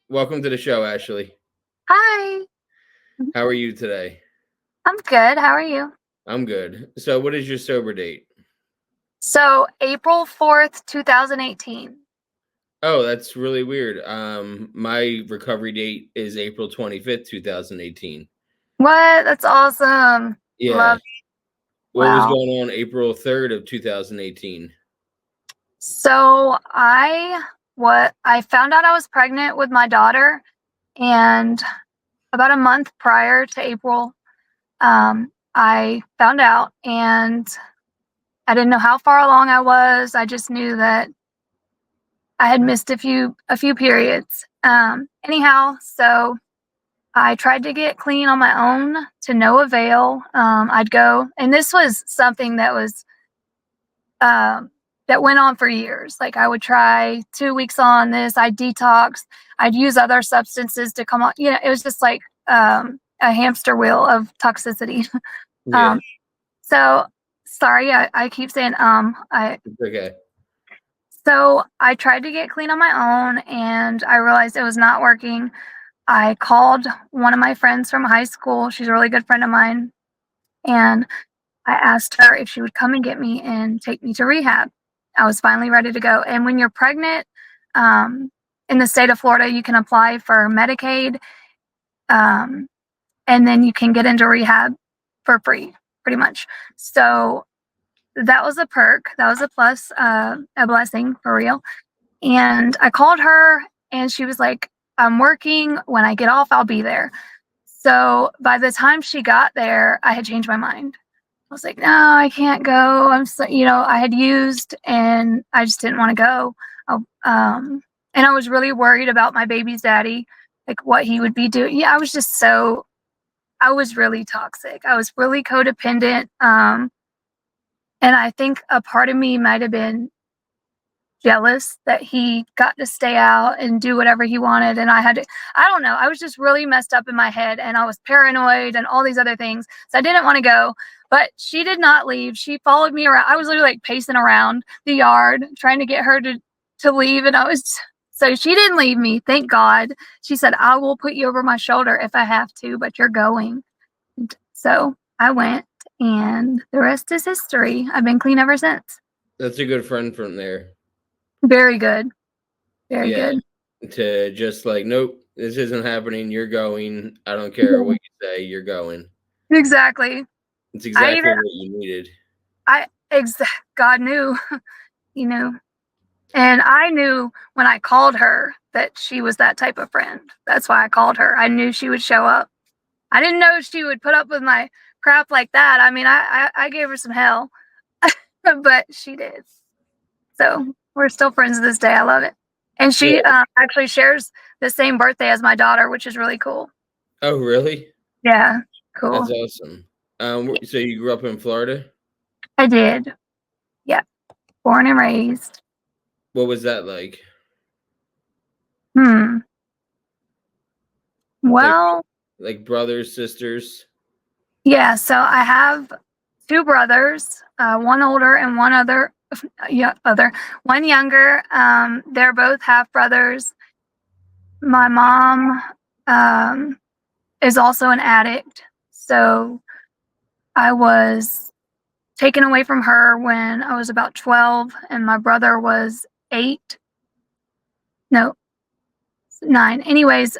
Welcome to the show, Ashley. Hi, How are you today? I'm good. How are you? I'm good. So, what is your sober date? So, April 4th, 2018. Oh, that's really weird. My recovery date is April 25th, 2018. What? That's awesome. Yeah. Love. What was Wow. going on April 3rd of 2018? So, I found out I was pregnant with my daughter, and about a month prior to April, I found out, and I didn't know how far along I was. I just knew that I had missed a few periods. Anyhow, so I tried to get clean on my own to no avail. I'd go, and this was something um, that went on for years. Like I would try 2 weeks on this, I'd detox, I'd use other substances to come on. It was just like a hamster wheel of toxicity. Yeah, um, so sorry, I keep saying I it's okay. so I tried to get clean on my own, and I realized it was not working. I called one of my friends from high school. She's a really good friend of mine. And I asked her if she would come and get me and take me to rehab. I was finally ready to go. And when you're pregnant, um, in the state of Florida, you can apply for Medicaid, um, and then you can get into rehab for free, pretty much. So that was a perk. That was a plus, a blessing for real. And I called her, and she was like, I'm working. When I get off, I'll be there. So by the time she got there, I had changed my mind. I was like, no, I can't go. I had used and I just didn't want to go. I- Um, and I was really worried about my baby's daddy, like what he would be doing. Yeah, I was really toxic. I was really codependent. And I think a part of me might have been jealous that he got to stay out and do whatever he wanted, and I don't know, I was just really messed up in my head, and I was paranoid and all these other things, so I didn't want to go. But she did not leave. She followed me around. I was literally like pacing around the yard trying to get her to leave, and so she didn't leave me, thank God. She said, I will put you over my shoulder if I have to, but you're going. And so I went, and the rest is history. I've been clean ever since. That's a good friend from there. Very good. Very Yeah. good. To just like, nope, this isn't happening. You're going. I don't care what you say. You're going. Exactly. It's I even exactly what you needed. I ex God knew, you know. And I knew when I called her that she was that type of friend. That's why I called her. I knew she would show up. I didn't know she would put up with my crap like that. I mean, I gave her some hell, but she did. So we're still friends to this day. I love it. And she Yeah. actually shares the same birthday as my daughter, which is really cool. Oh, really? Yeah, That's cool. awesome. So you grew up in Florida? I did. Yeah, born and raised. What was that like? Hmm. Like, Well, like brothers, sisters? yeah, so I have two brothers, one older and one other, yeah, one younger. They're both half brothers. My mom um, is also an addict, so I was taken away from her when I was about 12, and my brother was 8. No, 9. Anyways,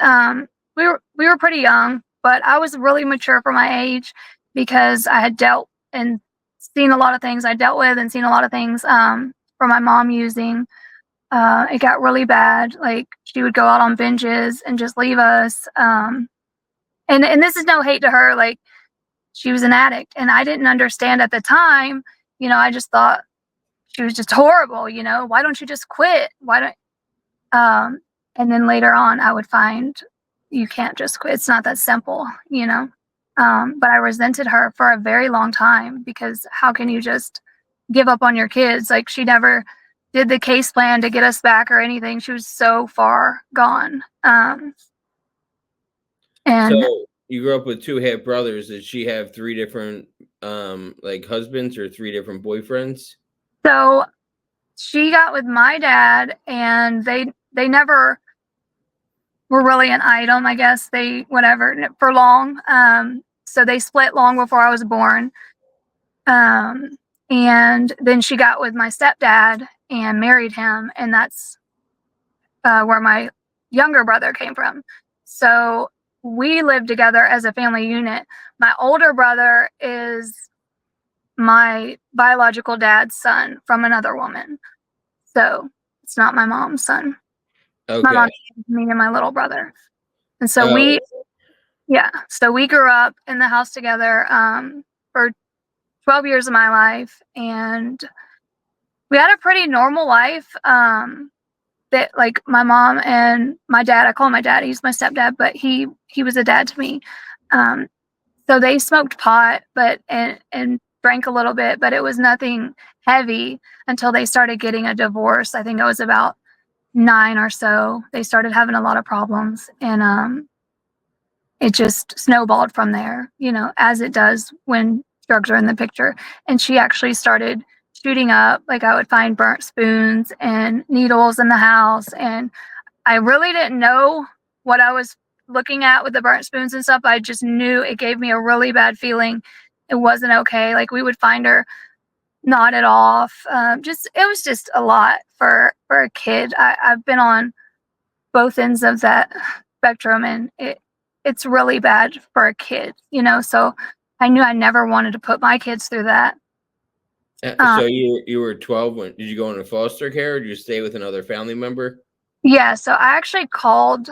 we were pretty young, but I was really mature for my age because I had dealt and seen a lot of things. I dealt with and seen a lot of things from my mom using. It got really bad. Like she would go out on binges and just leave us. And this is no hate to her. Like she was an addict, and I didn't understand at the time. I just thought she was just horrible. Why don't you just quit? Why don't um, and then later on, I would find you can't just quit. It's not that simple. But I resented her for a very long time because how can you just give up on your kids? Like she never did the case plan to get us back or anything. She was so far gone. And So you grew up with two half brothers. Did she have three different like husbands or three different boyfriends? so she got with my dad, and they never. were really an item, I guess. They whatever for long. So they split long before I was born. Um, and then she got with my stepdad and married him, and that's where my younger brother came from. So we lived together as a family unit. My older brother is my biological dad's son from another woman. So it's not my mom's son. My Okay. mom, me and my little brother. And so Oh, yeah, so we grew up in the house together for 12 years of my life, and we had a pretty normal life. That like my mom and my dad, I call him my dad, he's my stepdad, but he was a dad to me. Um, so they smoked pot, but and drank a little bit, but it was nothing heavy until they started getting a divorce. I think I was about 9 or so. They started having a lot of problems, and it just snowballed from there, as it does when drugs are in the picture. And she actually started shooting up. Like I would find burnt spoons and needles in the house. And I really didn't know what I was looking at with the burnt spoons and stuff. I just knew it gave me a really bad feeling. It wasn't okay. Like we would find her nodded off. It was just a lot for a kid. I've been on both ends of that spectrum, and it's really bad for a kid, so I knew I never wanted to put my kids through that. so um, you were 12 when did you go into foster care or did you stay with another family member? yeah, so I actually called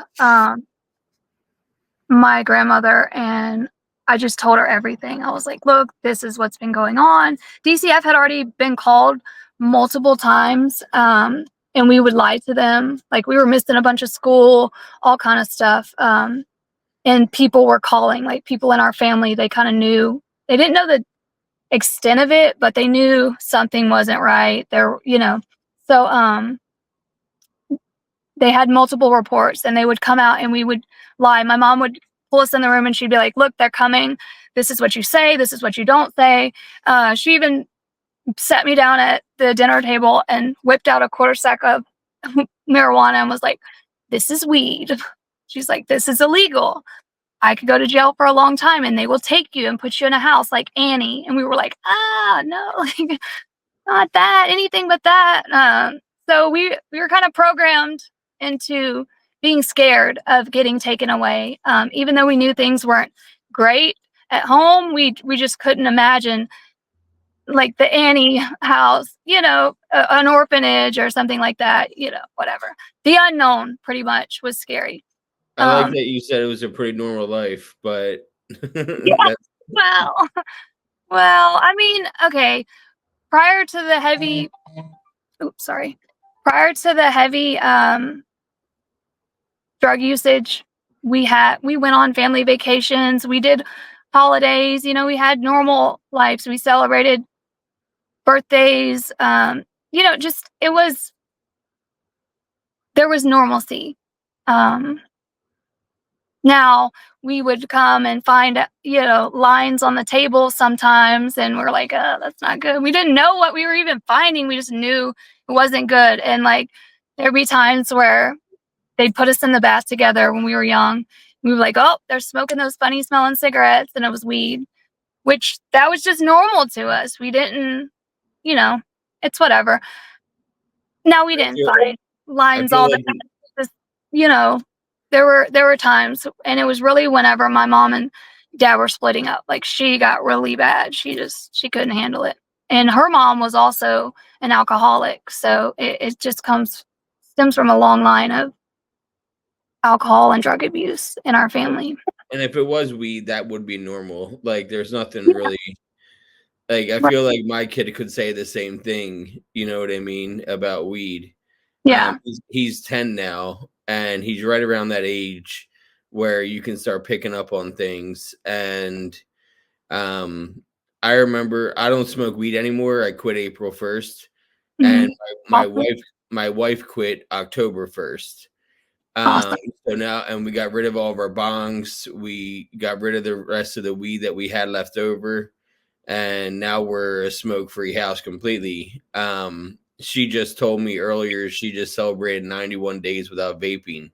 my grandmother, and I just told her everything. I was like, look, this is what's been going on. DCF had already been called multiple times, and we would lie to them, like we were missing a bunch of school, all kind of stuff. And people were calling, like people in our family, they kind of knew. They didn't know the extent of it, but they knew something wasn't right there, so they had multiple reports, and they would come out and we would lie. My mom would pull us in the room and she'd be like, look, they're coming, this is what you say, this is what you don't say. She even sat me down at the dinner table and whipped out a quarter sack of marijuana and was like, this is weed. She's like, this is illegal. I could go to jail for a long time, and they will take you and put you in a house like Annie. And we were like, no, like not that, anything but that. So we were kind of programmed into being scared of getting taken away. Even though we knew things weren't great at home, we just couldn't imagine like the Annie house, an orphanage or something like that, whatever. The unknown pretty much was scary. I like Um, that you said it was a pretty normal life, but yeah, that's well, well, I mean, okay, prior to the heavy oops, sorry. Prior to the heavy drug usage, we went on family vacations, we did holidays, we had normal lives. We celebrated birthdays, just it was there was normalcy. Um Now we would come and find, lines on the table sometimes, and we're like, that's not good. We didn't know what we were even finding. We just knew it wasn't good. And like there'd be times where they'd put us in the bath together when we were young. We were like, oh, they're smoking those funny smelling cigarettes, and it was weed, which that was just normal to us. We didn't, you know, it's whatever. Now we I didn't feel find I lines feel all the like time. Just, you know, there were times, and it was really whenever my mom and dad were splitting up. Like she got really bad. She couldn't handle it. And her mom was also an alcoholic. So it just stems from a long line of alcohol and drug abuse in our family. and if it was weed, that would be normal. Like there's nothing Yeah. really like I Right. feel like my kid could say the same thing, you know what I mean, about weed. Yeah. He's 10 now, and he's right around that age where you can start picking up on things. And um, I remember I don't smoke weed anymore. I quit April 1st, and Mhm. Awesome. my wife quit October 1st. Um, Awesome. so now, and we got rid of all of our bongs. We got rid of the rest of the weed that we had left over, and now we're a smoke-free house completely. She just told me earlier she just celebrated 91 days without vaping.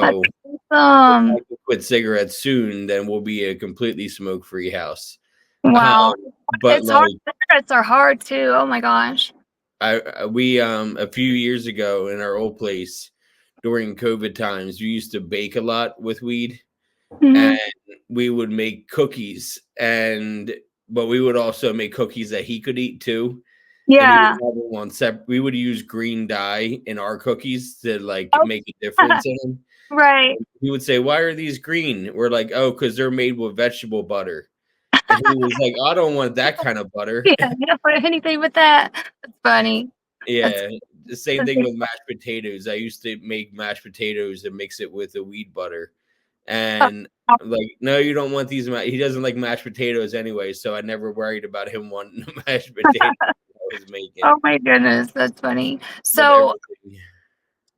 That's So if I awesome. can quit cigarettes soon, then we'll be a completely smoke-free house. Um, Wow. but It's hard. like Cigarettes are hard too. Oh my gosh. we a few years ago in our old place during COVID times, we used to bake a lot with weed, and Mhm. we would make cookies, and but we would also make cookies that he could eat too. And we would Yeah. have them on we would use green dye in our cookies to like Oh, make a difference in them. right. He would say, "Why are these green?" We're like, "Oh, because they're made with vegetable butter." And he was like, "I don't want that kind of butter." Yeah, you don't put anything with that. That's funny. That's Yeah, the same that's thing with mashed potatoes. I used to make mashed potatoes and mix it with the wheat butter, and I'm like, "No, you don't want these." He doesn't like mashed potatoes anyway, so I never worried about him wanting the mashed potatoes I was making. oh my goodness, that's funny. But So everything,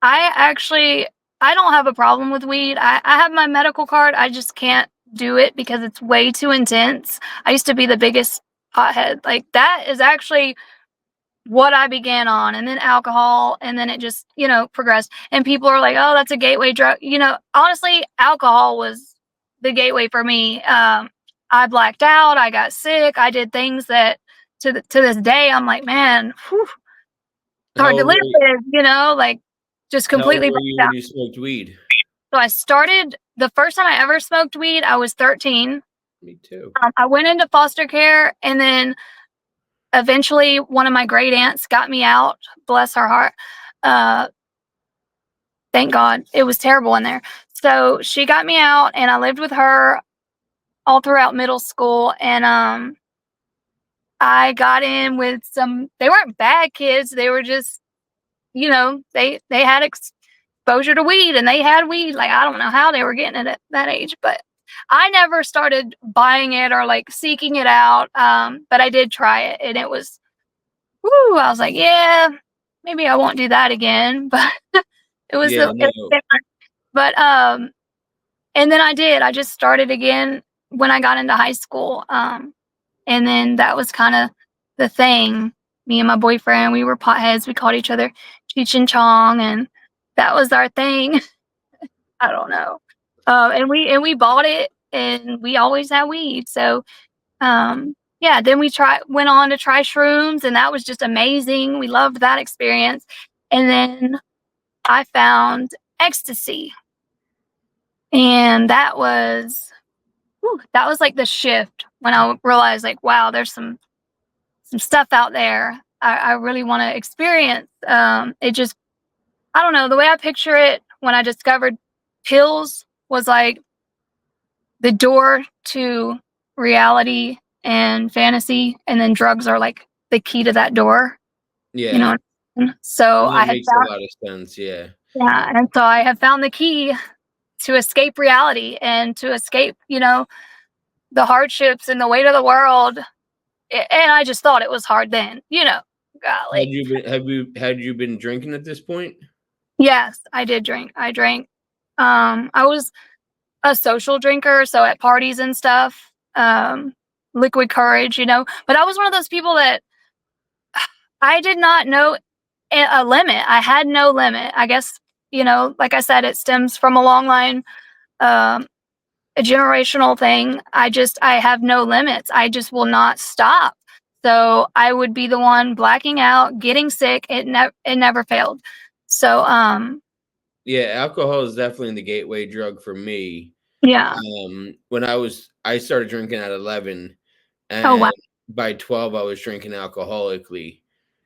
I actually I don't have a problem with weed. I have my medical card. I just can't do it because it's way too intense. I used to be the biggest pothead. Like that is actually what I began on, and then alcohol, and then it just, progressed. And people are like, "Oh, that's a gateway drug." Honestly, alcohol was the gateway for me. I blacked out. I got sick. I did things that to this day I'm like, man, whew, it's how hard to old live were you? with, like just How old completely were blacked you when out. you smoked weed? So I started the first time I ever smoked weed. I was 13. Me too. I went into foster care, and then eventually one of my great aunts got me out. Bless her heart. Uh, Thank God. It was terrible in there. So she got me out, and I lived with her all throughout middle school. And I got in with some. They weren't bad kids. They were just, they had exposure to weed, and they had weed. Like I don't know how they were getting it at that age, but I never started buying it or like seeking it out. But I did try it, and it was. Woo! I was like, yeah, maybe I won't do that again. But Yeah, it was no. different. But and then I did. I just started again when I got into high school. And then that was kind of the thing. Me and my boyfriend, we were potheads. We called each other Cheech and Chong, and that was our thing. I don't know. And we bought it, and we always had weed. So yeah. Then went on to try shrooms, and that was just amazing. We loved that experience. And then I found ecstasy, and that was like the shift when I realized, like, wow, there's some stuff out there I really want to experience. It just, I don't know, the way I picture it when I discovered pills was like the door to reality and fantasy, and then drugs are like the key to that door. You Yeah, know. So that I had makes a found, lot of sense. Yeah. yeah, and so I have found the key to escape reality and to escape, the hardships and the weight of the world. And I just thought it was hard then, golly. Had you been drinking at this point? Yes, I did drink. I drank. I was a social drinker, so at parties and stuff, liquid courage, but I was one of those people that I did not know a limit. I had no limit. I guess, like I said, it stems from a long line, um, a generational thing. I have no limits. I just will not stop. So I would be the one blacking out, getting sick. It never failed. So Yeah, alcohol is definitely the gateway drug for me. yeah. When I started drinking at 11, Oh wow. and by 12 I was drinking alcoholically.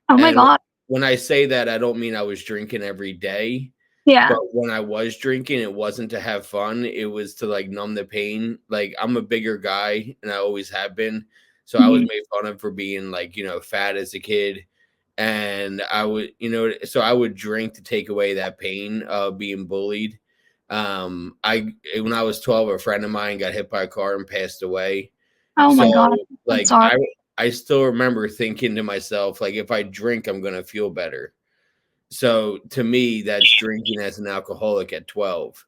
Oh my And god. when I say that, I don't mean I was drinking every day, but Yeah. when I was drinking, it wasn't to have fun. It was to like numb the pain. Like I'm a bigger guy and I always have been. So I was Mhm. made fun of for being like, fat as a kid. And so I would drink to take away that pain of being bullied. I when I was 12, a friend of mine got hit by a car and passed away. Oh my So god. I'm like sorry. I still remember thinking to myself, like, if I drink, I'm gonna feel better. So to me, that's drinking as an alcoholic at 12.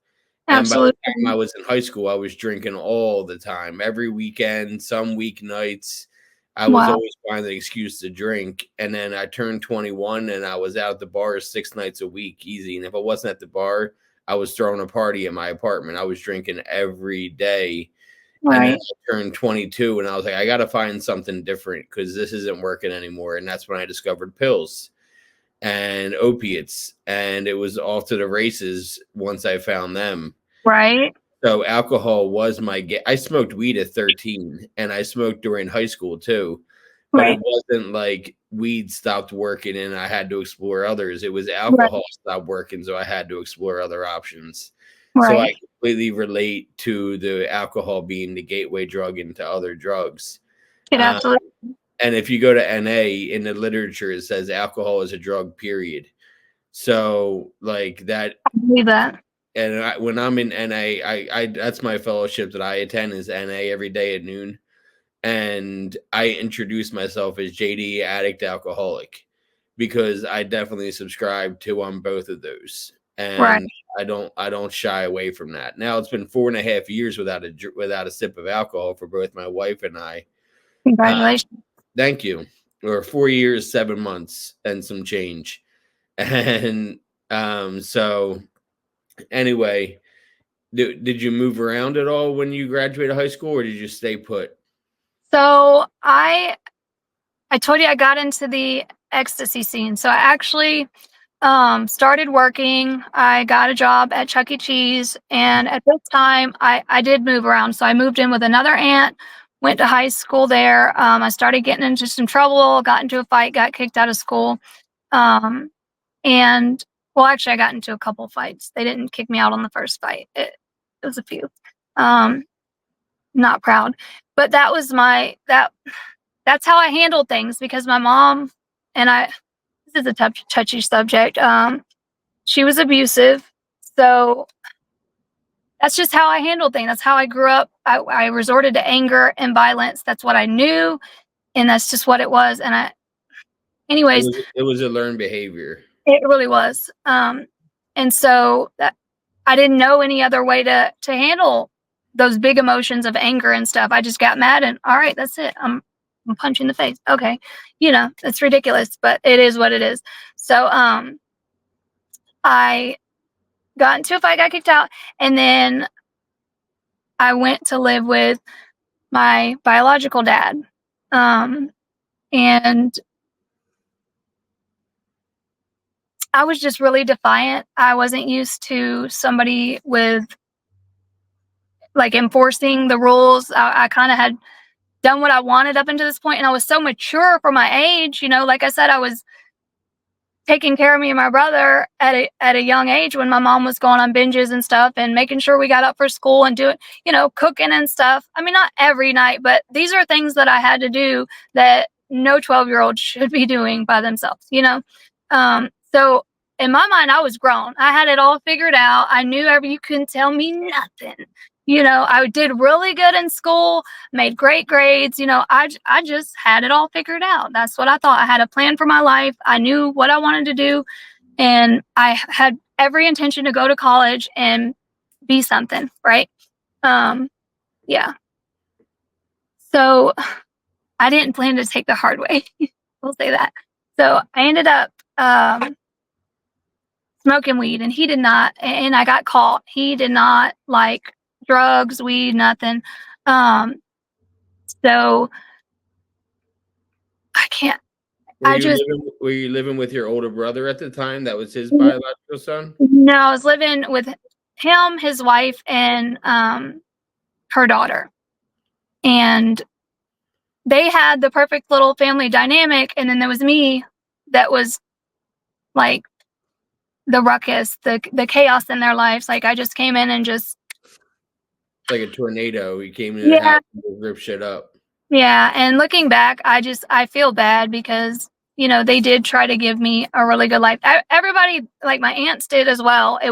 And by the time I Absolutely. was in high school, I was drinking all the time, every weekend, some weeknights. I was Wow. always finding an excuse to drink. And then I turned 21 and I was out at the bar 6 nights a week, easy. And if I wasn't at the bar, I was throwing a party at my apartment. I was drinking every day. And then Right. I turned 22 and I was like, I got to find something different because this isn't working anymore. And that's when I discovered pills and opiates. And it was off to the races once I found them. Right. So alcohol was I smoked weed at 13 and I smoked during high school too. But it Right. wasn't like weed stopped working and I had to explore others. It was Right. alcohol stopped working, so I had to explore other options. So I Right. completely relate to the alcohol being the gateway drug into other drugs. It Um, absolutely. and if you go to NA in the literature, it says alcohol is a drug, period. So like that, I believe that. and when I'm in NA, I that's my fellowship that I attend is NA every day at noon, and I introduce myself as JD addict alcoholic because I definitely subscribe to on both of those, Right. and I don't shy away from that. Now it's been 4.5 years without a sip of alcohol for both my wife and I. Congratulations. Thank you. Or 4 years, 7 months, and some change. And so anyway, did you move around at all when you graduated high school, or did you stay put? So I told you I got into the ecstasy scene. So I actually started working. I got a job at Chuck E. Cheese, and at this time, I did move around. So I moved in with another aunt, went to high school there. I started getting into some trouble, got into a fight, got kicked out of school. Um, and well, actually, I got into a couple fights. They didn't kick me out on the first fight. It was a few. Um, Not proud, but that was that's how I handled things because my mom and I. This is a touchy subject. She was abusive, so that's just how I handled things. That's how I grew up. I resorted to anger and violence. That's what I knew, and that's just what it was. Anyways, It was a learned behavior. it really was. And so that I didn't know any other way to handle those big emotions of anger and stuff. I just got mad and all right, that's it. I'm punching the face. Okay, it's ridiculous, but it is what it is. So I got into a fight, got kicked out, and then I went to live with my biological dad. Um, and I was just really defiant. I wasn't used to somebody with like enforcing the rules. I kind of had done what I wanted up until this point, and I was so mature for my age. Like I said, I was taking care of me and my brother at a young age when my mom was going on binges and stuff and making sure we got up for school and doing, cooking and stuff. I mean, not every night, but these are things that I had to do that no 12-year-old should be doing by themselves. So in my mind, I was grown. I had it all figured out. I knew you couldn't tell me nothing. I did really good in school, made great grades. I just had it all figured out. That's what I thought. I had a plan for my life. I knew what I wanted to do, and I had every intention to go to college and be something, right? Yeah. So I didn't plan to take the hard way. We'll say that. So I ended up smoking weed, and he did not. And I got caught. He did not like drugs, weed, nothing. So I can't. Were you living with your older brother at the time? That was his biological son? No, I was living with him, his wife, and her daughter. And they had the perfect little family dynamic. And then there was me that was like the ruckus, the chaos in their lives. Like I just came in and just. Like a tornado. He came into the Yeah. house and ripped shit up. Yeah. And looking back, I feel bad because, they did try to give me a really good life. Everybody, like my aunts did as well. I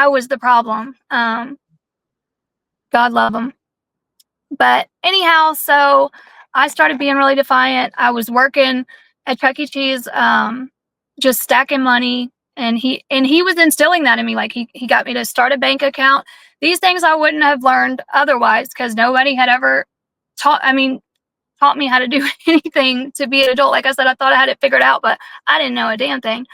was the problem. God love them. But anyhow, so I started being really defiant. I was working at Chuck E. Cheese, just stacking money, and he was instilling that in me. Like he got me to start a bank account. These things I wouldn't have learned otherwise because nobody had ever taught me how to do anything to be an adult. Like I said, I thought I had it figured out, but I didn't know a damn thing.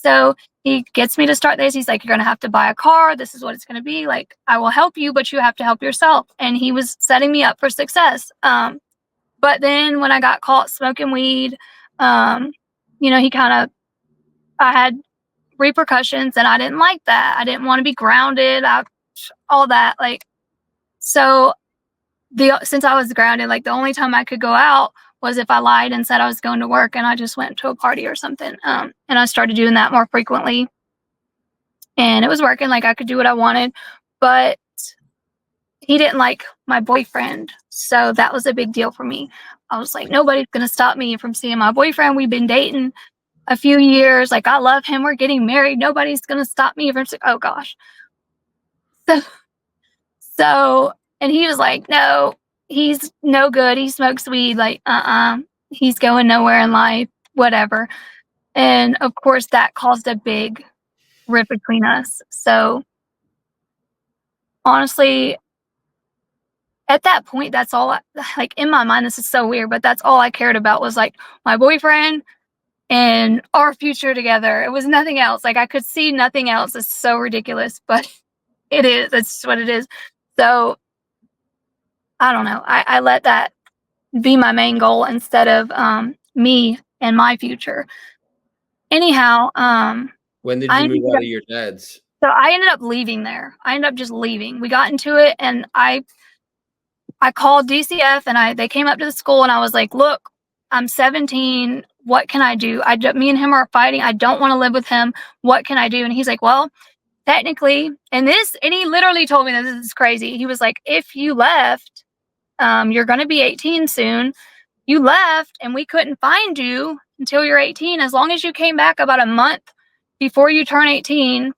So he gets me to start this. He's like, "You're gonna have to buy a car. This is what it's gonna be. Like, I will help you, but you have to help yourself." And he was setting me up for success. But then when I got caught smoking weed, um, he kind of I had repercussions, and I didn't like that. I didn't want to be grounded. All that, like, so the since I was grounded, like, the only time I could go out was if I lied and said I was going to work and I just went to a party or something. And I started doing that more frequently, and it was working. Like, I could do what I wanted, but he didn't like my boyfriend, so that was a big deal for me. I was like, nobody's gonna stop me from seeing my boyfriend. We've been dating a few years. Like, I love him. We're getting married. Nobody's gonna stop me from. Oh gosh. So, so, and he was like, no, he's no good. He smokes weed. Like, he's going nowhere in life. Whatever. And of course, that caused a big rift between us. So honestly, at that point, that's all like, in my mind, this is so weird, but that's all I cared about was like my boyfriend and our future together. It was nothing else. Like, I could see nothing else. It's so ridiculous, but it is. It's what it is. So I don't know. I let that be my main goal instead of me and my future. Anyhow, When did I you move ended out up, of your dad's? so I ended up leaving there. I ended up just leaving. We got into it, and I called DCF, and they came up to the school, and I was like, "Look, I'm 17. What can I do? Me and him are fighting. I don't want to live with him. What can I do?" And he's like, "Well, technically," and he literally told me that this is crazy. He was like, "If you left, you're going to be 18 soon. You left, and we couldn't find you until you're 18. As long as you came back about a month before you turn 18,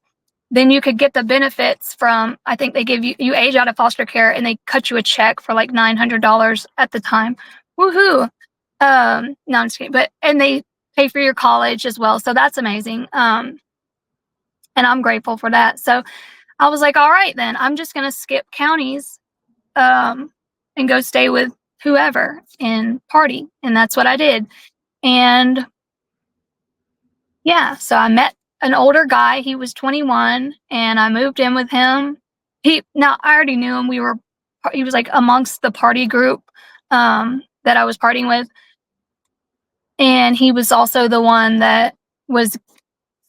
then you could get the benefits from, I think they give you age out of foster care, and they cut you a check for like $900 at the time. Woohoo. No, I'm just kidding. And they pay for your college as well. So that's amazing. And I'm grateful for that. So I was like, all right, then I'm just going to skip counties, um, and go stay with whoever and party. And that's what I did. And yeah, so I met an older guy. He was 21, and I moved in with him. Now I already knew him. He was like amongst the party group that I was partying with, and he was also the one that was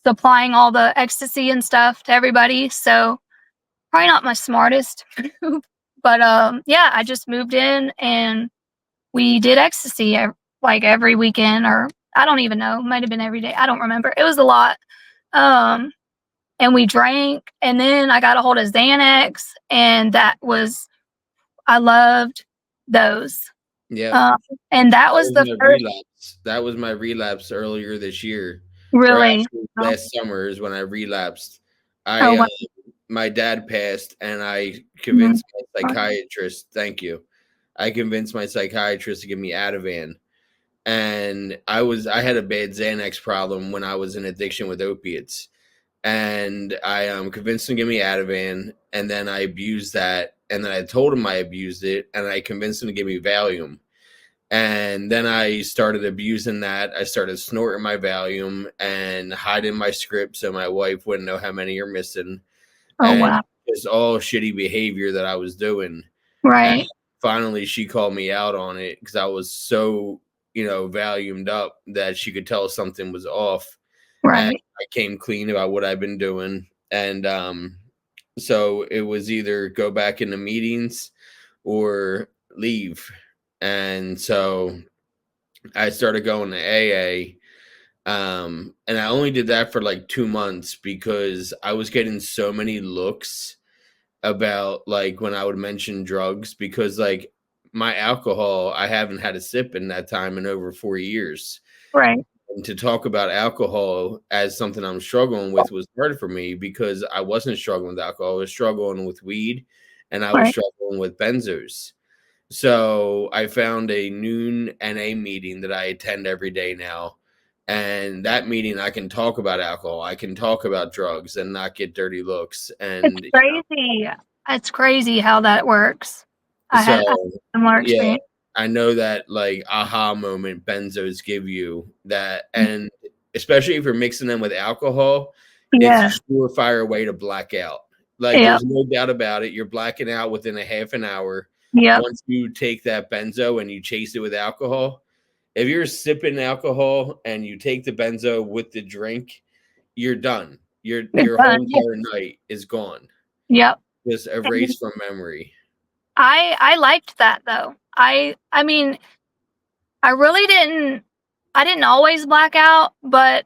supplying all the ecstasy and stuff to everybody. So probably not my smartest move, but yeah, I just moved in and we did ecstasy like every weekend, or I don't even know, might have been every day. I don't remember. It was a lot. Um, and we drank, and then I got a hold of Xanax, and I loved those. Yep. Um, and that was the first. That was my relapse earlier this year, or Really. actually Oh, last summer is when I relapsed. oh, wow. My dad passed, and I Mhm. convinced my psychiatrist. Thank you. I convinced my psychiatrist to give me Ativan, and I had a bad Xanax problem when I was in addiction with opiates, and I convinced him to give me Ativan, and then I abused that, and then I told him I abused it, and I convinced him to give me Valium. And then I started abusing that. I started snorting my Valium and hiding my script so my wife wouldn't know how many are missing. Oh, And wow. just all shitty behavior that I was doing. And Right, finally, she called me out on it because I was so, Valiumed up that she could tell something was off. And right. I came clean about what I've been doing. And so it was either go back into meetings or leave. And so I started going to AA. And I only did that for like 2 months because I was getting so many looks about like when I would mention drugs because like my alcohol, I haven't had a sip in that time in over 4 years. Right, And to talk about alcohol as something I'm struggling with was hard for me because I wasn't struggling with alcohol. I was struggling with weed and I was right. struggling with benzos. So I found a noon NA meeting that I attend every day now. And that meeting, I can talk about alcohol. I can talk about drugs and not get dirty looks. It's And crazy. It's crazy how that works. so, I had a similar yeah, experience. I know that like aha moment benzos give you that. Mm. And especially if you're mixing them with alcohol, it's Yeah. a surefire way to black out. Like, Yep. there's no doubt about it. You're blacking out within a half an hour. Yep. Once you take that benzo and you chase it with alcohol, if you're sipping alcohol and you take the benzo with the drink, you're done. It's Your done. whole Yeah. entire night is gone. Yep. Just And erased from memory. I liked that though. I mean, I really didn't I didn't always black out, but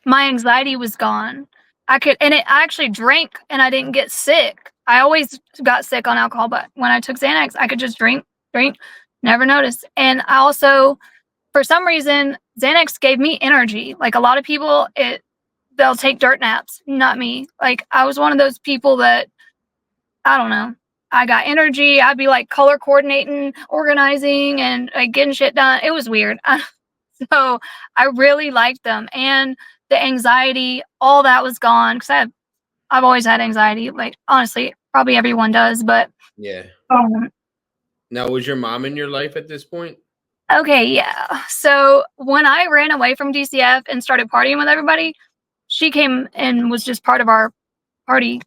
my anxiety was gone. I actually drank and I didn't get sick. I always got sick on alcohol, but when I took Xanax, I could just drink, never noticed. And I also, for some reason, Xanax gave me energy. Like a lot of people, they'll take dirt naps, not me. Like I was one of those people that I don't know. I got energy. I'd be like color coordinating, organizing, and like getting shit done. It was weird. So I really liked them, and the anxiety, all that was gone because I've always had anxiety. Like honestly, probably everyone does, but Yeah. um, Now, was your mom in your life at this point? okay, yeah. So when I ran away from DCF and started partying with everybody, she came and was just part of our party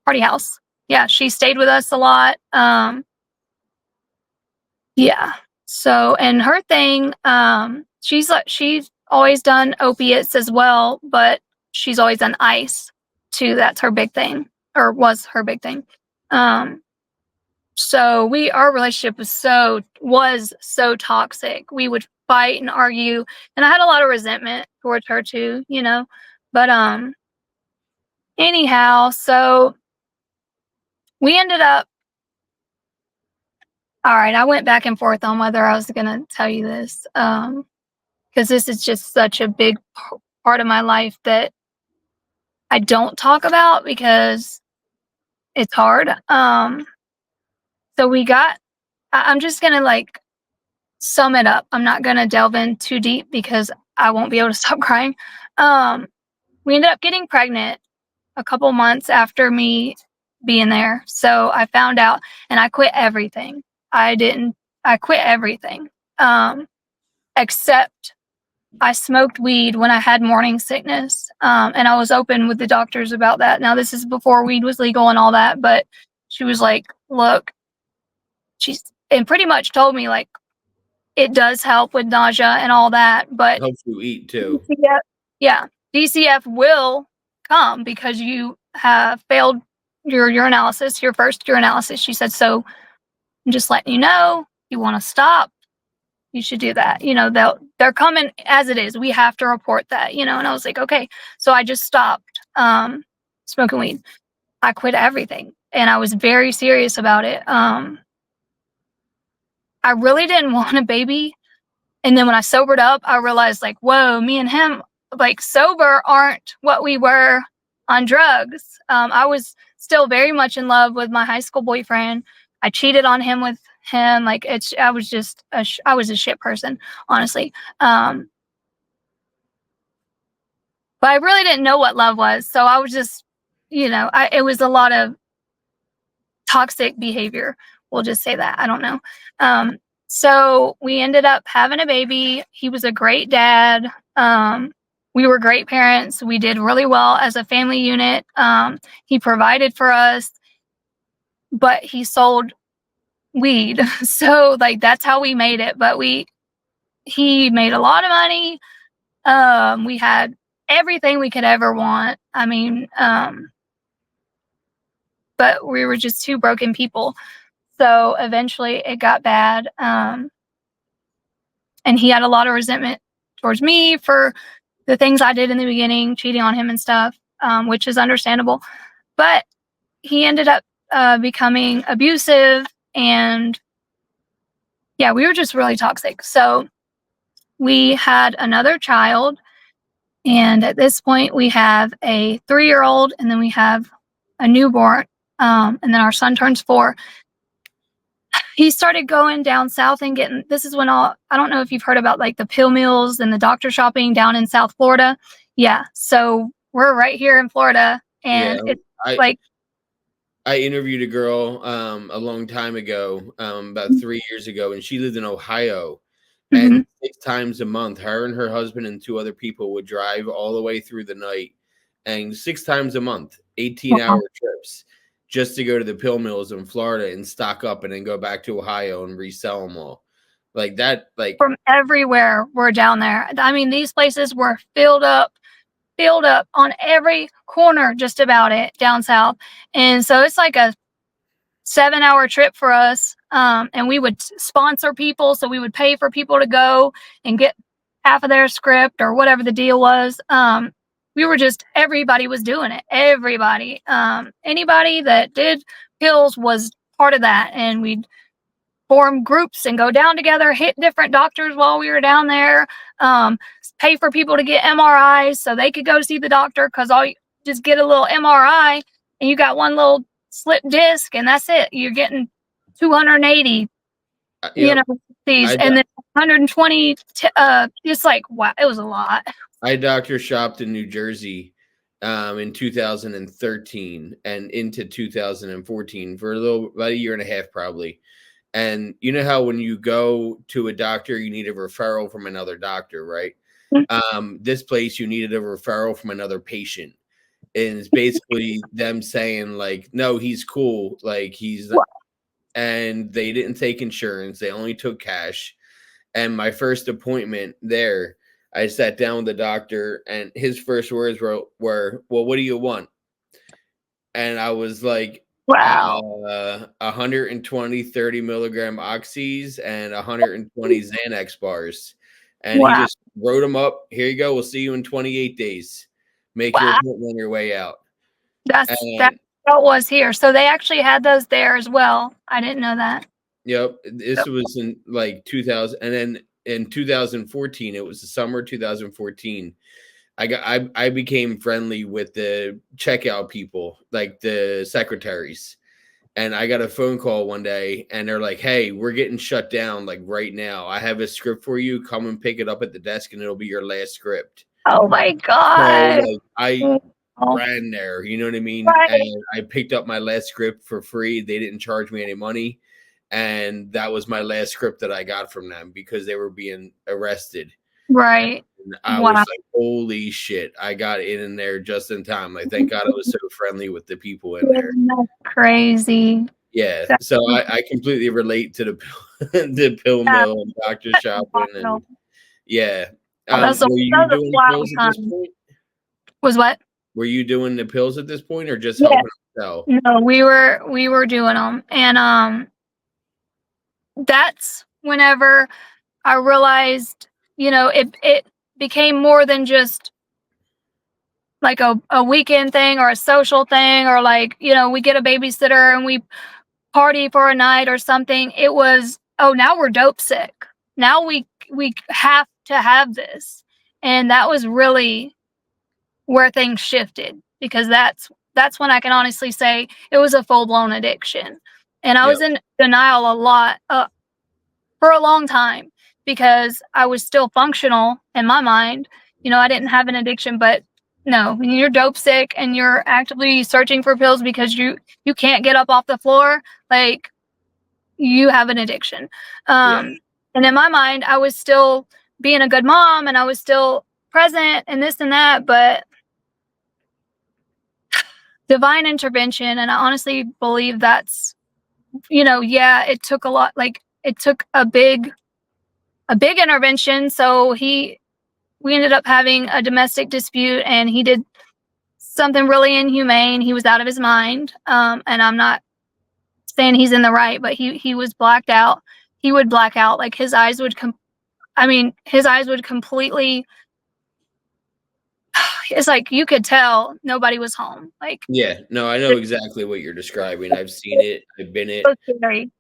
party house. Yeah, she stayed with us a lot. Yeah. So, and her thing, she's always done opiates as well, but she's always done ice too. That's her big thing, or was her big thing. Um, so our relationship was so toxic. We would fight and argue, and I had a lot of resentment towards her too, you know. But anyhow, so we ended up. All right, I went back and forth on whether I was going to tell you this. Because this is just such a big part of my life that I don't talk about because it's hard. So I'm just gonna like sum it up. I'm not gonna delve in too deep because I won't be able to stop crying. Um, we ended up getting pregnant a couple months after me being there. So I found out and I quit everything. I quit everything. Except I smoked weed when I had morning sickness, and I was open with the doctors about that. Now, this is before weed was legal and all that, but she was like, "Look," she's and pretty much told me like it does help with nausea and all that, but Helps you eat too. DCF, yeah, DCF will come because you have failed your urinalysis, your first urinalysis. She said, "So I'm just letting you know, you want to stop, you should do that. You know, they're coming as it is. We have to report that, you know." And I was like, okay. So I just stopped smoking weed. I quit everything. And I was very serious about it. I really didn't want a baby. And then when I sobered up, I realized like, whoa, me and him, like sober aren't what we were on drugs. I was still very much in love with my high school boyfriend. I cheated on him with him. Like I was just, I was a shit person, honestly. But I really didn't know what love was. So I was just, it was a lot of toxic behavior. We'll just say that. I don't know. So we ended up having a baby. He was a great dad. We were great parents. We did really well as a family unit. He provided for us, but he sold weed. So like that's how we made it. But he made a lot of money. We had everything we could ever want. I mean, but we were just two broken people. So eventually it got bad. And he had a lot of resentment towards me for the things I did in the beginning, cheating on him and stuff, which is understandable. But he ended up becoming abusive. And yeah, we were just really toxic. So we had another child. And at this point, we have a 3-year-old, and then we have a newborn. And then our son turns 4. He started going down south and getting, this is when I don't know if you've heard about like the pill mills and the doctor shopping down in South Florida. Yeah. So we're right here in Florida, Yeah. and it's I like, I interviewed a girl a long time ago, about 3 years ago, and she lived in Ohio. And Mhm. 6 times a month, her and her husband and 2 other people would drive all the way through the night, and 6 times a month, 18-hour Wow. trips, just to go to the pill mills in Florida and stock up and then go back to Ohio and resell them all. Like that, like From everywhere were down there. I mean, these places were filled up on every corner just about it down south, and so it's like a 7-hour trip for us, and we would sponsor people, so we would pay for people to go and get half of their script or whatever the deal was. We were just everybody was doing it. Everybody, anybody that did pills was part of that, and we'd form groups and go down together, hit different doctors while we were down there, um, pay for people to get MRIs so they could go see the doctor because all you just get a little MRI and you got one little slip disc and that's it. You're getting 280, you yep. know, these I and then 120. It's like wow, it was a lot. I doctor shopped in New Jersey in 2013 and into 2014 for a little about a year and a half probably. And you know how when you go to a doctor, you need a referral from another doctor, right? This place you needed a referral from another patient. And it's basically them saying, like, no, he's cool. Like he's and they didn't take insurance, they only took cash. And my first appointment there, I sat down with the doctor, and his first words were "Well, what do you want?" And I was like, Wow, 120 30 milligram oxys and 120 Xanax bars. And he wow, just wrote them up. Here you go. We'll see you in 28 days. Make your wow. appointment on your way out. That's And how it was here. So they actually had those there as well. I didn't know that. yep, this was in like 2000. And then in 2014, it was the summer 2014. I became friendly with the checkout people, like the secretaries. And I got a phone call one day and they're like, "Hey, we're getting shut down like right now. I have a script for you. Come and pick it up at the desk and it'll be your last script." Oh my So god. like I Oh, ran there, you know what I mean? right, And I picked up my last script for free. They didn't charge me any money. And that was my last script that I got from them because they were being arrested. right. And I was Wow. like, holy shit, I got in there just in time. Like, thank God I was so friendly with the people in there. That's crazy. Yeah. That's So I completely relate to the the pill yeah, mill and doctor that's shopping wild. and yeah. Oh, Were you that was a doing the wild pills at this time. point? Was what? Were you doing the pills at this point or just Yeah. helping them sell? No, we were doing them, and that's whenever I realized, it became more than just like a weekend thing or a social thing or like, we get a babysitter and we party for a night or something. It was, oh, now we're dope sick. Now we have to have this. And that was really where things shifted because that's when I can honestly say it was a full-blown addiction. And I Yep. was in denial a lot for a long time because I was still functional in my mind. I didn't have an addiction, but no, when you're dope sick and you're actively searching for pills because you can't get up off the floor, like you have an addiction. Yeah. And in my mind, I was still being a good mom and I was still present and this and that, but divine intervention, and I honestly believe that's, yeah, it took a lot, like it took a big intervention. So we ended up having a domestic dispute and he did something really inhumane. He was out of his mind. And I'm not saying he's in the right, but he was blacked out. He would black out, like his eyes would completely, it's like you could tell nobody was home. Like Yeah. No, I know it's exactly what you're describing. I've seen it. I've been so it. scary.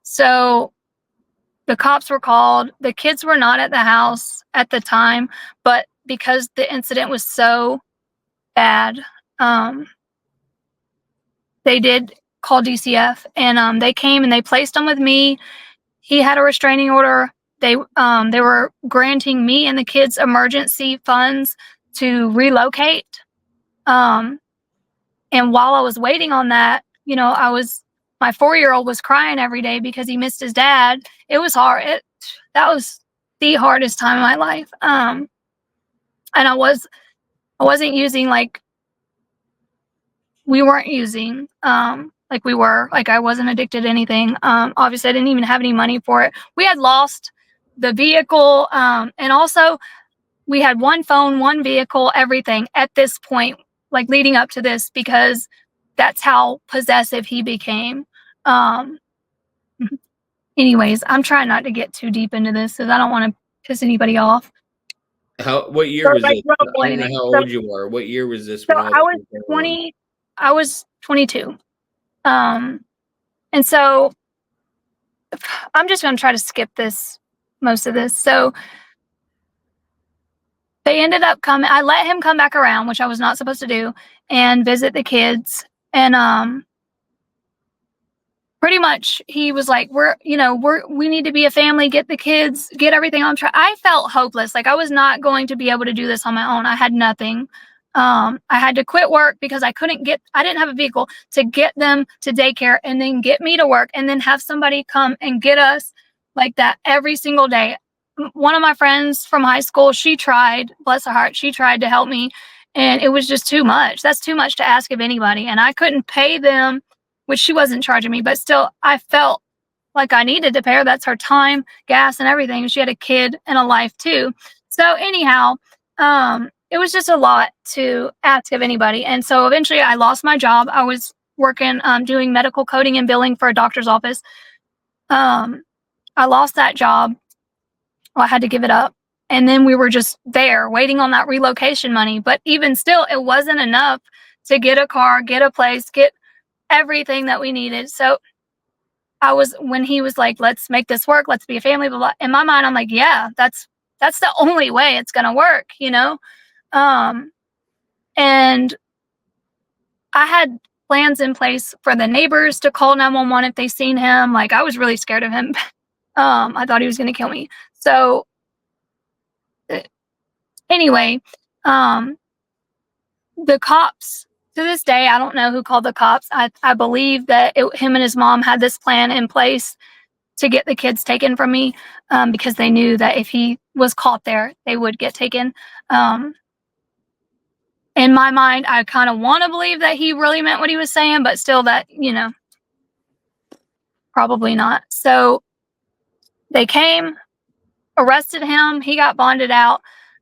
So the cops were called. The kids were not at the house at the time, but because the incident was so bad, um, they did call DCF, and they came and they placed him with me. He had a restraining order. They were granting me and the kids emergency funds to relocate. Um, and while I was waiting on that, I was My 4-year-old was crying every day because he missed his dad. It was hard. That was the hardest time of my life. And I wasn't using like we weren't using like we were. Like I wasn't addicted to anything. Obviously I didn't even have any money for it. We had lost the vehicle, and also we had one phone, one vehicle, everything at this point, like leading up to this, because that's how possessive he became. Um, anyways, I'm trying not to get too deep into this because I don't want to piss anybody off. What year Or was like this? rumble I don't know anything. how old you are. What year was this So when all I this was was going on? 20, I was 22. Um, and so I'm just going to try to skip most of this. So they ended up coming. I let him come back around, which I was not supposed to do, and visit the kids. And pretty much he was like, we need to be a family, get the kids, get everything on track. I felt hopeless. Like I was not going to be able to do this on my own. I had nothing. I had to quit work because I didn't have a vehicle to get them to daycare and then get me to work and then have somebody come and get us like that every single day. One of my friends from high school, she tried, bless her heart, she tried to help me, and it was just too much. That's too much to ask of anybody. And I couldn't pay them, which she wasn't charging me, but still I felt like I needed to pay her. That's her time, gas, and everything. She had a kid and a life too. So anyhow, it was just a lot to ask of anybody. And so eventually I lost my job. I was working, doing medical coding and billing for a doctor's office. I lost that job. Well, I had to give it up. And then we were just there waiting on that relocation money. But even still, it wasn't enough to get a car, get a place, get everything that we needed. So when he was like, let's make this work, let's be a family, blah, blah. In my mind, I'm like, yeah, that's the only way it's gonna work, you know? And I had plans in place for the neighbors to call 911 if they seen him. Like I was really scared of him. I thought he was gonna kill me. So uh, anyway, um, the cops, to this day, I don't know who called the cops. I believe that him and his mom had this plan in place to get the kids taken from me, because they knew that if he was caught there, they would get taken. Um, in my mind, I kind of want to believe that he really meant what he was saying, but still, that, probably not. So they came, arrested him. He got bonded out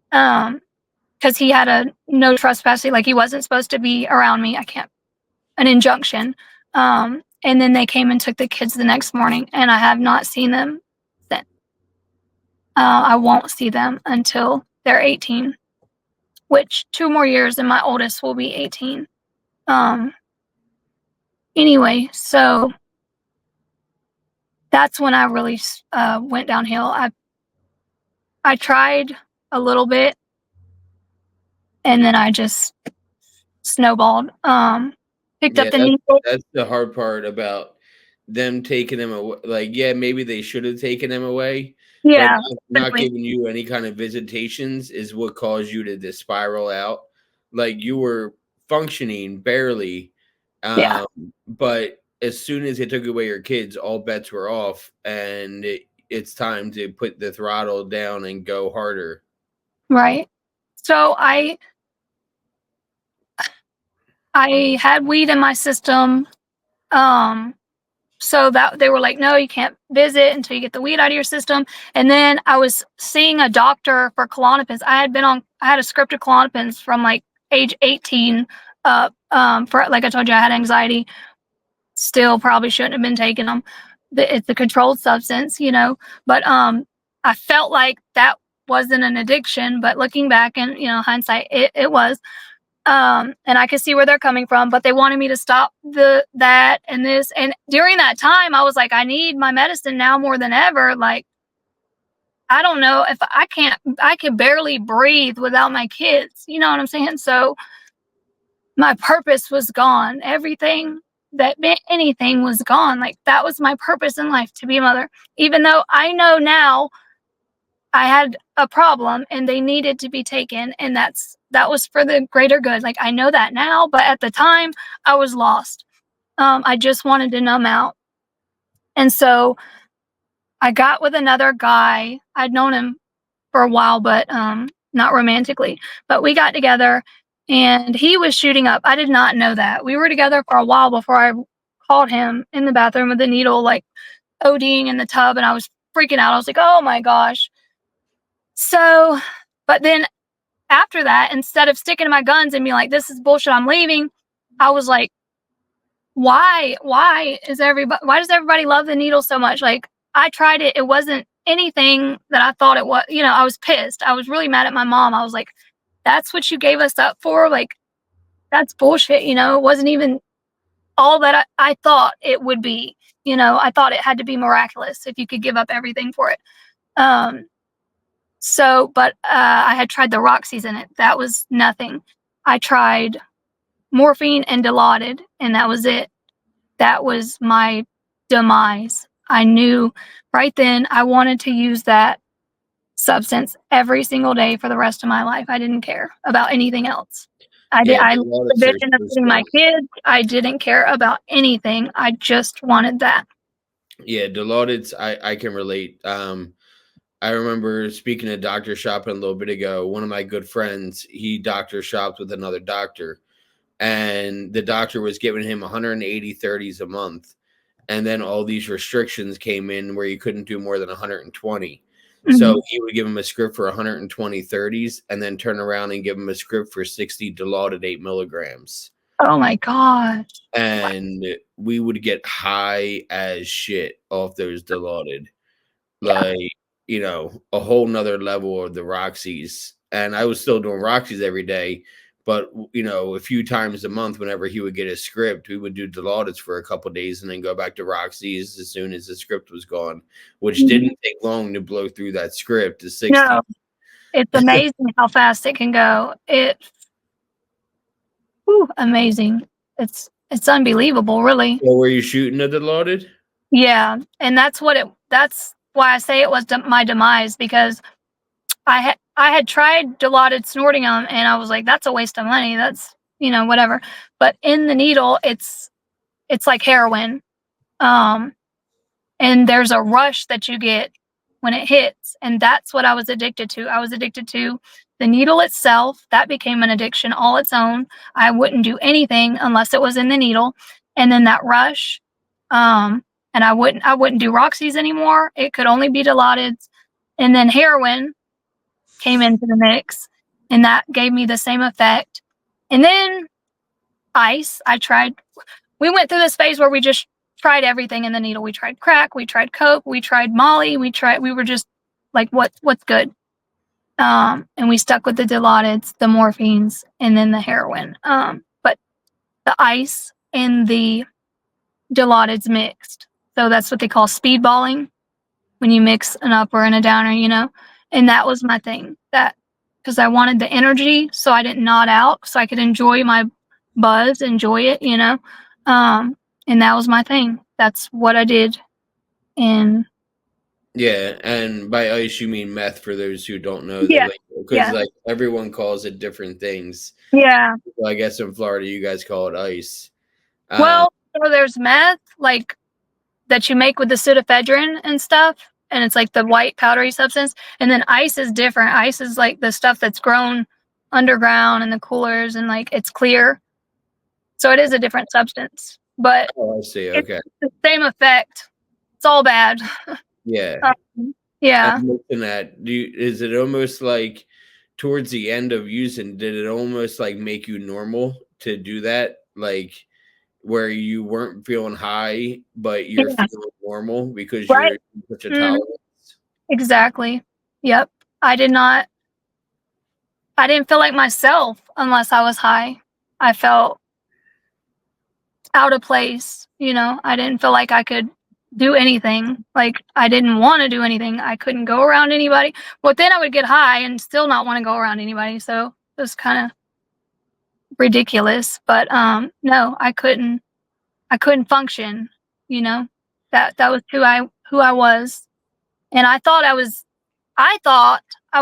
because he had a no trespassing, like he wasn't supposed to be around me. An injunction. And then they came and took the kids the next morning, and I have not seen them since. I won't see them until they're 18, which 2 more years and my oldest will be 18. Um, anyway, so that's when I really went downhill. I tried a little bit, and then I just snowballed. Picked up Yeah, the that's needle. that's the hard part about them taking them away. Like, yeah, maybe they should have taken them away, but Yeah, not exactly. giving you any kind of visitations is what caused you to just spiral out. Like you were functioning barely, Yeah, um, but as soon as they took away your kids, all bets were off, and it's time to put the throttle down and go harder. right. So I had weed in my system. Um, so that they were like, no, you can't visit until you get the weed out of your system. And then I was seeing a doctor for Klonopins. I had a script of Klonopins from like age 18 up. For, like I told you, I had anxiety. Still probably shouldn't have been taking them. It's a controlled substance, but I felt like that wasn't an addiction, but looking back and, hindsight, it was. And I could see where they're coming from, but they wanted me to stop that and this. And during that time, I was like, I need my medicine now more than ever. Like, I don't know if I can barely breathe without my kids. You know what I'm saying? So my purpose was gone. Everything that meant anything was gone. Like, that was my purpose in life, to be a mother. Even though I know now I had a problem and they needed to be taken, and that was for the greater good. Like, I know that now, but at the time I was lost. I just wanted to numb out. And so I got with another guy. I'd known him for a while, but not romantically. But we got together and he was shooting up. I did not know that. We were together for a while before I called him in the bathroom with a needle, like ODing in the tub, and I was freaking out. I was like, oh my gosh. So, but then after that, instead of sticking to my guns and being like, this is bullshit, I'm leaving, I was like, why does everybody love the needle so much? Like, I tried it. It wasn't anything that I thought it was. I was pissed. I was really mad at my mom. I was like, that's what you gave us up for? Like, that's bullshit. It wasn't even all that I thought it would be. I thought it had to be miraculous if you could give up everything for it. But I had tried the Roxy's in it. That was nothing. I tried morphine and Dilaudid, and that was it. That was my demise. I knew right then I wanted to use that substance every single day for the rest of my life. I didn't care about anything else. Yeah, I loved the vision of getting my kids. I didn't care about anything. I just wanted that. Yeah, Dilaudid's I can relate. I remember speaking to doctor shopping a little bit ago. One of my good friends, he doctor shopped with another doctor, and the doctor was giving him 180 30s a month. And then all these restrictions came in where you couldn't do more than 120. So he would give him a script for 120 30s and then turn around and give him a script for 60 Dilaudid 8 milligrams. Oh my gosh. And we would get high as shit off those Dilaudid. Yeah. Like, a whole nother level of the Roxy's. And I was still doing Roxy's every day. But, a few times a month, whenever he would get a script, we would do Dilaudid's for a couple days and then go back to Roxy's as soon as the script was gone, which didn't take long to blow through that script to 60. No, it's amazing how fast it can go. Amazing. It's unbelievable, really. So were you shooting a Dilaudid? Yeah, and that's why I say it was my demise, because I had tried Dilaudid snorting them, and I was like, that's a waste of money. That's, whatever. But in the needle, it's like heroin. And there's a rush that you get when it hits, and that's what I was addicted to. I was addicted to the needle itself. That became an addiction all its own. I wouldn't do anything unless it was in the needle. And then that rush, and I wouldn't do Roxy's anymore. It could only be Dilaudid's. And then heroin came into the mix, and that gave me the same effect. And then ice, we went through this phase where we just tried everything in the needle. We tried crack, we tried coke, we tried Molly, we were just like, what's good? And we stuck with the Dilaudids, the morphines, and then the heroin. But the ice and the Dilaudids mixed. So that's what they call speedballing, when you mix an upper and a downer, and that was my thing, because I wanted the energy, so I didn't nod out, so I could enjoy my buzz, enjoy it, and that was my thing. That's what I did. And yeah, and by ice you mean meth, for those who don't know the yeah, lingo, because like everyone calls it different things. Yeah. So I guess in Florida you guys call it ice. Well, so there's meth, like, that you make with the pseudoephedrine and stuff, and it's like the white powdery substance. And then ice is different. Ice is like the stuff that's grown underground in the coolers, and like it's clear. So it is a different substance, but I see. Okay. it's the same effect. It's all bad. Yeah. Yeah. I'm looking at, is it almost like towards the end of using, did it almost like make you normal to do that? Like where you weren't feeling high, but you're feeling normal because you're such a tolerance? Exactly. Yep. I didn't feel like myself unless I was high. I felt out of place, I didn't feel like I could do anything. Like, I didn't want to do anything. I couldn't go around anybody. But then I would get high and still not want to go around anybody. So it was kind of ridiculous. But no, I couldn't function, That was who I was. And I thought I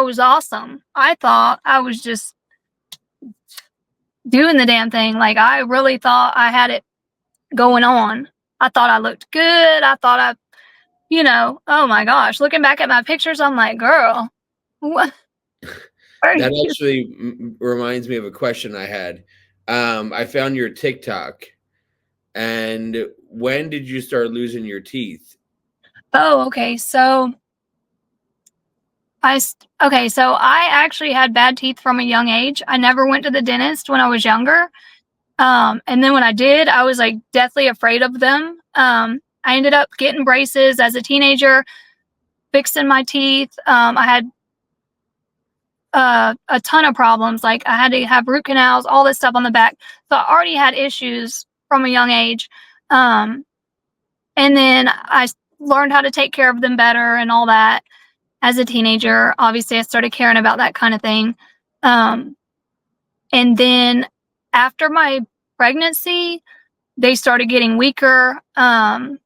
was awesome. I thought I was just doing the damn thing. Like, I really thought I had it going on. I thought I looked good. I thought oh my gosh, looking back at my pictures, I'm like, girl, what are That you? actually reminds me of a question I had. I found your TikTok, and when did you start losing your teeth? Oh, okay. So I actually had bad teeth from a young age. I never went to the dentist when I was younger. And then when I did, I was like deathly afraid of them. I ended up getting braces as a teenager, fixing my teeth. I had a ton of problems. Like I had to have root canals, all this stuff on the back. So I already had issues from a young age. Um, and then learned how to take care of them better and all that as a teenager. Obviously, I started caring about that kind of thing. Um, and then after my pregnancy, they started getting weaker. And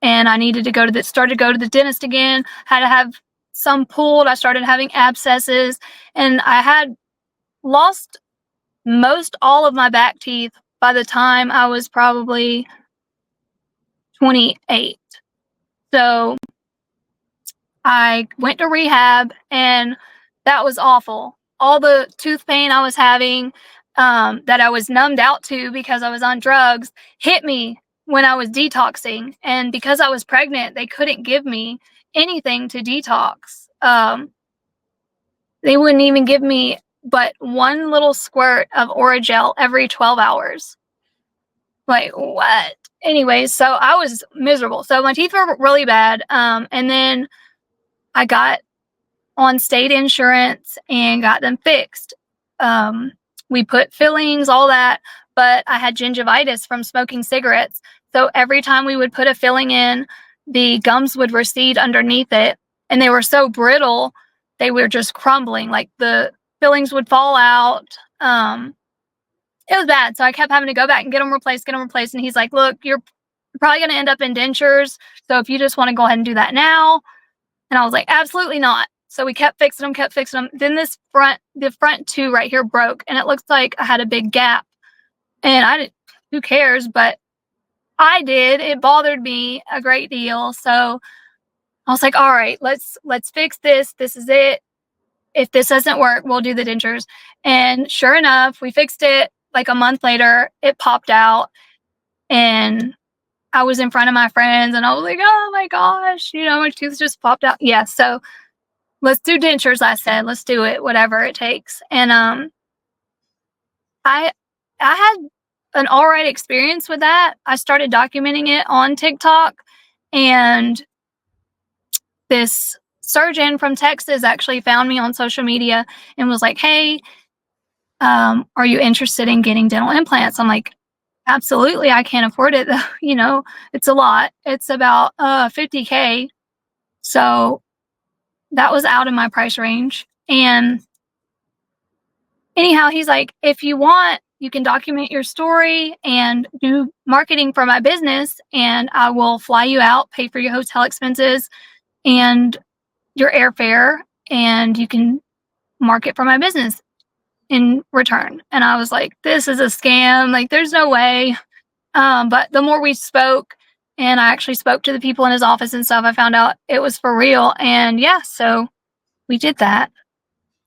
I needed to started to go to the dentist again, had to have some pulled. I started having abscesses, and I had lost most all of my back teeth by the time I was probably 28. So I went to rehab, and that was awful. All the tooth pain I was having, that I was numbed out to because I was on drugs, hit me when I was detoxing. And because I was pregnant, they couldn't give me anything to detox. They wouldn't even give me but one little squirt of Oragel every 12 hours. Like, what? Anyways, so I was miserable. So my teeth were really bad. And then I got on state insurance and got them fixed. Um, we put fillings, all that, but I had gingivitis from smoking cigarettes. So every time we would put a filling in, the gums would recede underneath it, and they were so brittle, they were just crumbling. Like the fillings would fall out. It was bad. So I kept having to go back and get them replaced, And he's like, look, you're probably going to end up in dentures. So if you just want to go ahead and do that now. And I was like, absolutely not. So we kept fixing them. Then the front two right here broke, and it looks like I had a big gap. And I didn't, who cares? But I did. It bothered me a great deal. So I was like, all right, let's fix this. This is it. If this doesn't work, we'll do the dentures. And sure enough, we fixed it. Like a month later, it popped out, and I was in front of my friends, and I was like, oh my gosh, my tooth just popped out. Yeah. So let's do dentures. I said, let's do it, whatever it takes. And I had an all right experience with that. I started documenting it on TikTok, and this surgeon from Texas actually found me on social media and was like, hey, are you interested in getting dental implants? I'm like, absolutely. I can't afford it. It's a lot. It's about $50K. So that was out of my price range. And anyhow, he's like, if you want, you can document your story and do marketing for my business, and I will fly you out, pay for your hotel expenses and your airfare, and you can market for my business in return. And I was like, this is a scam. Like, there's no way. But the more we spoke, and I actually spoke to the people in his office and stuff, I found out it was for real. And yeah, so we did that.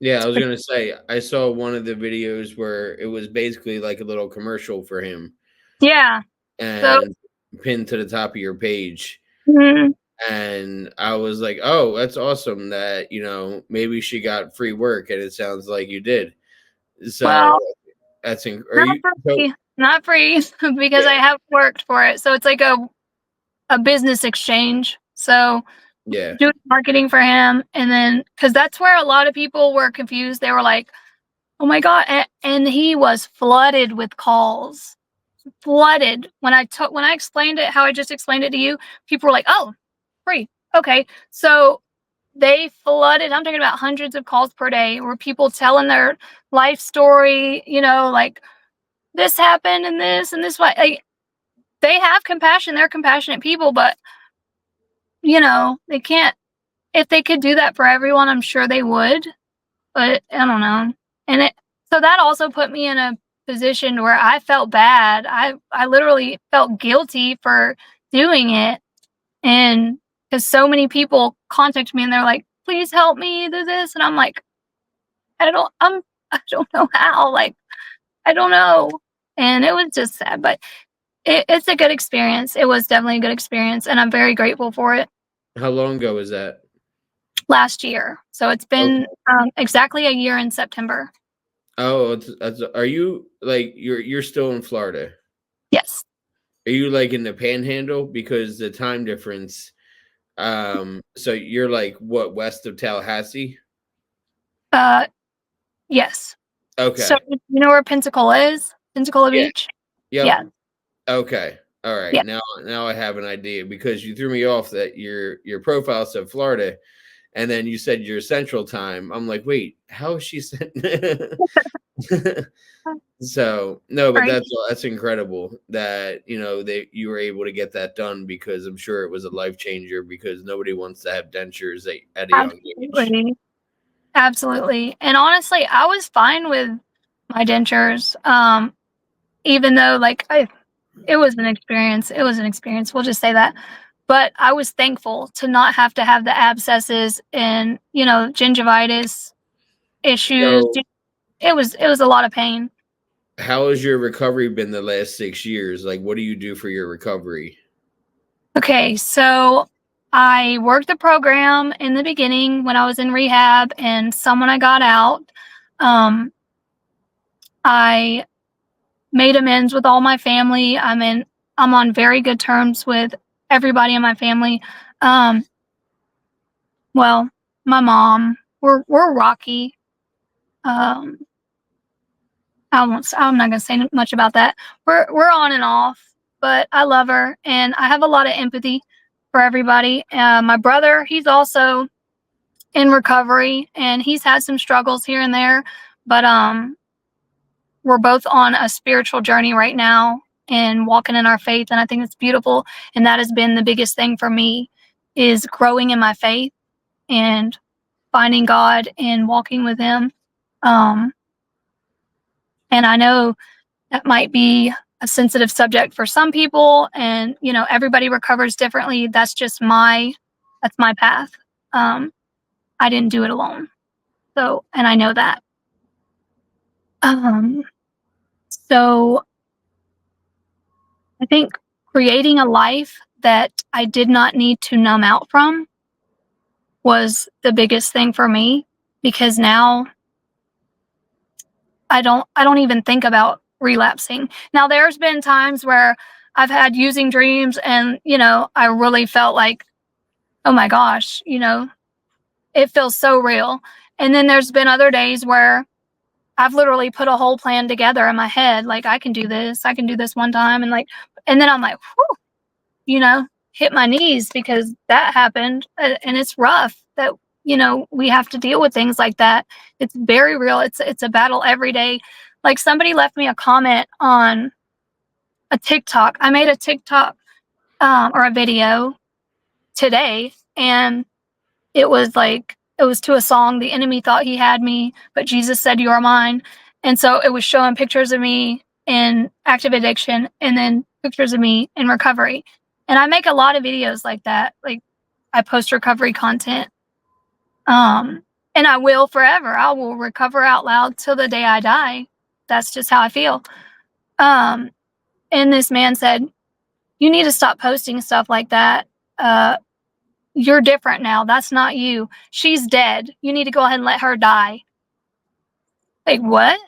Yeah, I was gonna say I saw one of the videos where it was basically like a little commercial for him Yeah. So, and pinned to the top of your page. mhm. And I was like, oh, that's awesome that, maybe she got free work, and it sounds like you did. So Well, are not you so free, not free because I yeah, have worked for it. So it's like a business exchange. So yeah. doing marketing for him, and then because that's where a lot of people were confused. They were like, "Oh my god!" And he was flooded with calls. Flooded. When I explained it how I just explained it to you, people were like, "Oh, free, okay." So they flooded. I'm talking about hundreds of calls per day, where people telling their life story. Like this happened and this way. Like, they have compassion. They're compassionate people, but they can't. If they could do that for everyone, I'm sure they would. But I don't know. And so that also put me in a positioned where I felt bad. I literally felt guilty for doing it, and because so many people contact me and they're like, "Please help me do this," and I'm like, I don't know how, like, I don't know, and it was just sad, but it's a good experience. It was definitely a good experience, and I'm very grateful for it. How long ago was that? Last year, so it's Okay. been, exactly a year in September. Oh, are you like you're still in Florida? Yes. Are you like in the Panhandle because the time difference? So you're like what, west of Tallahassee? Uh, yes. So, Okay. you know where Pensacola is? Pensacola Yeah. Beach? Yep. Yeah, Okay. All right. yeah. Now I have an idea because you threw me off that your profile said Florida, and then you said your Central Time. I'm like, wait, how is she sent? So no, but Right. that's incredible that that you were able to get that done because I'm sure it was a life changer because nobody wants to have dentures at a young age. Absolutely. Absolutely. And honestly, I was fine with my dentures, even though, like, it was an experience. It was an experience. We'll just say that. But I was thankful to not have to have the abscesses and, gingivitis issues. So It was a lot of pain. how has your recovery been the last 6 years? Like, what do you do for your recovery? Okay, so I worked the program in the beginning when I was in rehab, and some when I got out. Um, I made amends with all my family. I'm on very good terms with everybody in my family. Um, well, my mom, we're rocky. Um, I'm not gonna say much about that. We're on and off, but I love her and I have a lot of empathy for everybody. My brother, he's also in recovery and he's had some struggles here and there, but we're both on a spiritual journey right now and walking in our faith, and I think it's beautiful, and that has been the biggest thing for me is growing in my faith and finding God and walking with him. Um and I know that might be a sensitive subject for some people, and everybody recovers differently. That's my path. um I didn't do it alone, so, and I know that. um so I think creating a life that I did not need to numb out from was the biggest thing for me, because now I don't even think about relapsing. Now there's been times where I've had using dreams and, I really felt like, "Oh my gosh," it feels so real. And then there's been other days where I've literally put a whole plan together in my head, like, I can do this one time," and then I'm like, "Whew," you know, hit my knees because that happened, and it's rough that, we have to deal with things like that. It's very real. It's a battle every day. Like, somebody left me a comment on a TikTok. I made a TikTok, or a video today, and it was to a song, "The enemy thought he had me, but Jesus said you are mine." And so it was showing pictures of me in active addiction and then pictures of me in recovery. And I make a lot of videos like that. Like, I post recovery content. Um, and I will forever. I will recover out loud till the day I die. That's just how I feel. Um, and this man said, "You need to stop posting stuff like that. Uh, you're different now. That's not you. She's dead. You need to go ahead and let her die." Like, what?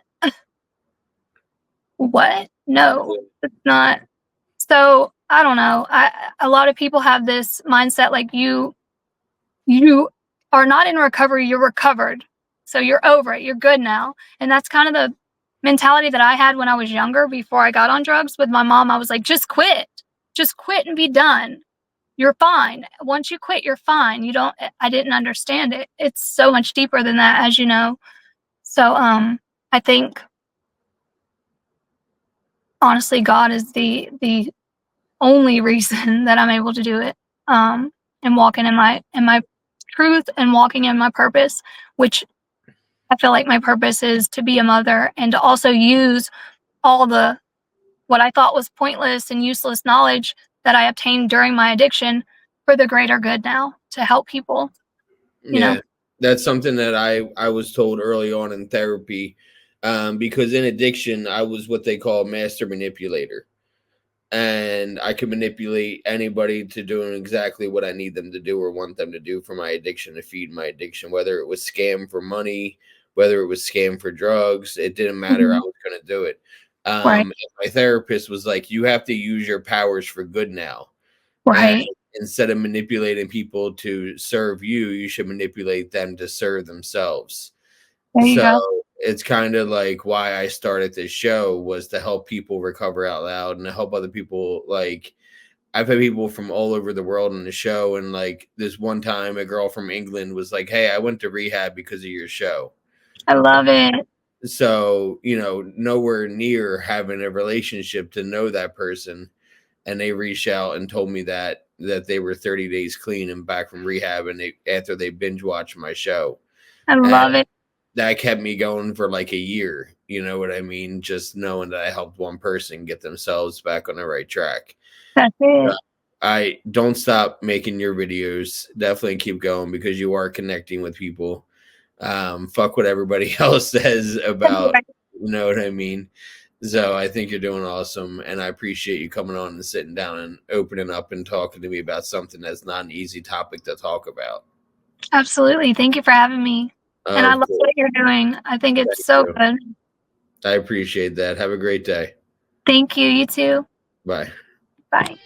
What? No, it's not. So I don't know. A lot of people have this mindset like you are not in recovery, you're recovered. So you're over it. You're good now. And that's kind of the mentality that I had when I was younger before I got on drugs with my mom. I was like, just quit. Just quit and be done. You're fine. Once you quit, you're fine. You don't I didn't understand it. It's so much deeper than that, as you know. So I think honestly God is the only reason that I'm able to do it. And walking in my truth and walking in my purpose, which I feel like my purpose is to be a mother and to also use all the what I thought was pointless and useless knowledge that I obtained during my addiction for the greater good now to help people, you know? Yeah, that's something that I was told early on in therapy, because in addiction I was what they call a master manipulator, and I can manipulate anybody to doing exactly what I need them to do or want them to do for my addiction to feed my addiction, whether it was scam for money, whether it was scam for drugs, it didn't matter. I Mhm. was going to do it. Right, And my therapist was like, "You have to use your powers for good now." And right. instead of manipulating people to serve you, you should manipulate them to serve themselves. There you So go. it's kind of like why I started this show was to help people recover out loud and to help other people. Like I've had people from all over the world in the show, and like this one time, a girl from England was like, "Hey, I went to rehab because of your show." I love it. So nowhere near having a relationship to know that person, and they reached out and told me that they were 30 days clean and back from rehab, and they after they binge watched my show, I and love it. that kept me going for like a year. You know what I mean? Just knowing that I helped one person get themselves back on the right track. That's Uh, it. I don't stop making your videos. Definitely keep going because you are connecting with people. Fuck what everybody else says about, Right. you know what I mean? So I think you're doing awesome, and I appreciate you coming on and sitting down and opening up and talking to me about something that's not an easy topic to talk about. Absolutely. Thank you for having me. And I Of love course. what you're doing. I think it's Thank so you. good. I appreciate that. Have a great day. Thank you. You too. Bye. Bye.